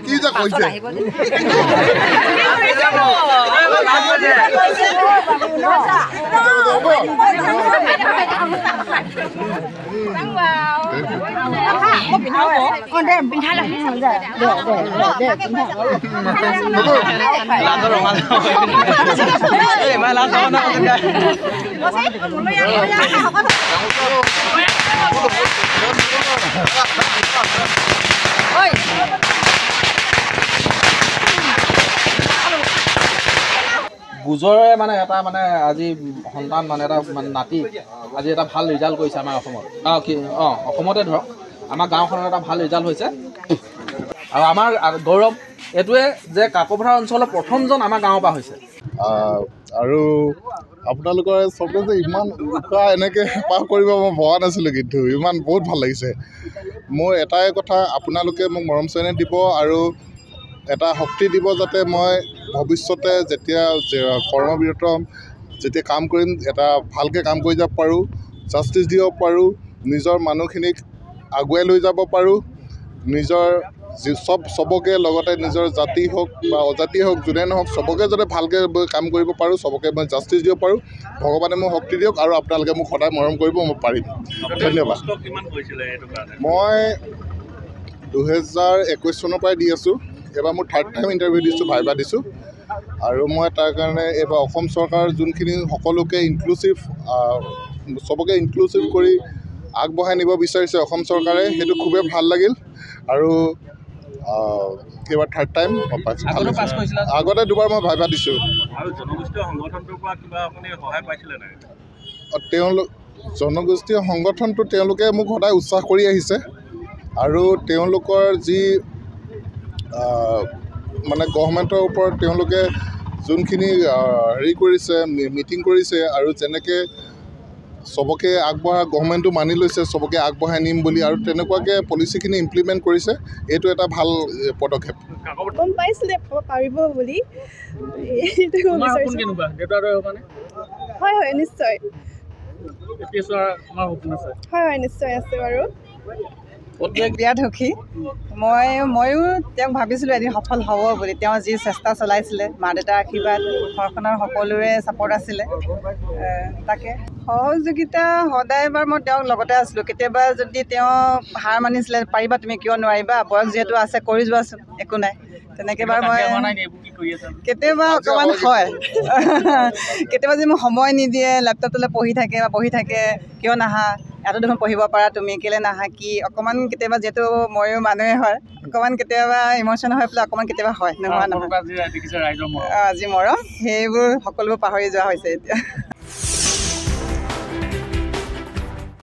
কি যে কৈছে গুজৰে মানে এটা মানে আজি সন্তান মানে এটা মানে নাতি আজি এটা ভাল ৰিজাল্ট কৰিছে আমাৰ অসমত অসমতে ধৰক আমাৰ গাঁওখনত এটা ভাল ৰিজাল্ট হৈছে আৰু আমাৰ গৌৰৱ এইটোৱে যে কাকপথাৰ অঞ্চলৰ প্ৰথমজন আমাৰ গাঁৱৰ পৰা হৈছে আৰু আপোনালোকৰ চবে যে ইমান উৎসাহ এনেকৈ পাৰ কৰিব মই ভবা নাছিলোঁ কিন্তু ইমান বহুত ভাল লাগিছে মোৰ এটাই কথা আপোনালোকে মোক মৰম চেনেহ দিব আৰু এটা শক্তি দিব যাতে মই ভৱিষ্যতে যেতিয়া কৰ্মবিৰত যেতিয়া কাম কৰিম এটা ভালকৈ কাম কৰি যাব পাৰোঁ জাষ্টিছ দিব পাৰোঁ নিজৰ মানুহখিনিক আগুৱাই লৈ যাব পাৰোঁ নিজৰ চবকে লগতে নিজৰ জাতি হওক বা অজাতি হওক যোনে নহওক চবকে যাতে ভালকৈ কাম কৰিব পাৰোঁ চবকে মই জাষ্টিছ দিব পাৰোঁ ভগৱানে মোক শক্তি দিয়ক আৰু আপোনালোকে মোক সদায় মৰম কৰিব মই পাৰিম ধন্যবাদ মই 2021 চনৰ পৰাই দি আছোঁ এবাৰ মোৰ 3rd টাইম ইণ্টাৰভিউ দিছোঁ ভাইবা দিছোঁ আৰু মই তাৰ কাৰণে এইবাৰ অসম চৰকাৰৰ যোনখিনি সকলোকে চবকে ইনক্লুচিভ কৰি আগবঢ়াই নিব বিচাৰিছে অসম চৰকাৰে সেইটো খুবেই ভাল লাগিল আৰু এইবাৰ 3rd টাইম মই পাইছোঁ আগতে 2বাৰ মই ভাইবা দিছোঁ জনগোষ্ঠীয় সংগঠনটো তেওঁলোকে মোক সদায় উৎসাহ কৰি আহিছে আৰু তেওঁলোকৰ যি মানে গভৰ্ণমেণ্টৰ ওপৰত তেওঁলোকে যোনখিনি হেৰি কৰিছে মিটিং কৰিছে আৰু যেনেকৈ চবকে আগবঢ়াই গভৰ্ণমেণ্টটো মানি লৈছে চবকে আগবঢ়াই নিম বুলি আৰু তেনেকুৱাকৈ পলিচিখিনি ইমপ্লিমেণ্ট কৰিছে এইটো এটা ভাল পদক্ষেপ গম পাইছিলে পাৰিব বুলি হয় হয় নিশ্চয় হয় নিশ্চয় আছে বাৰু বিৰাট সুখী ময়ো তেওঁক ভাবিছিলোঁ এদিন সফল হ'ব বুলি তেওঁ যি চেষ্টা চলাইছিলে মা দেউতাৰ আশীৰ্বাদ ঘৰখনৰ সকলোৰে ছাপৰ্ট আছিলে তাকে সহযোগিতা সদায় এবাৰ মই তেওঁক লগতে আছিলোঁ কেতিয়াবা যদি তেওঁ হাৰ মানিছিলে পাৰিবা তুমি কিয় নোৱাৰিবা বয়স যিহেতু আছে কৰি যোৱাচোন একো নাই তেনেকৈ বাৰু মই কেতিয়াবা অকণমান হয় কেতিয়াবা যদি মোক সময় নিদিয়ে লেপটপটোলৈ পঢ়ি থাকে কিয় নাহা ইয়াতো দেখোন পঢ়িব পাৰা তুমি কেলৈ নাহা কি অকণমান কেতিয়াবা যিহেতু ময়ো মানুহে হয় অকণমান কেতিয়াবা ইম'চন হৈ পেলাই অকণমান কেতিয়াবা হয় নোহোৱা নহয় আজি মৰম সেইবোৰ সকলোবোৰ পাহৰি যোৱা হৈছে এতিয়া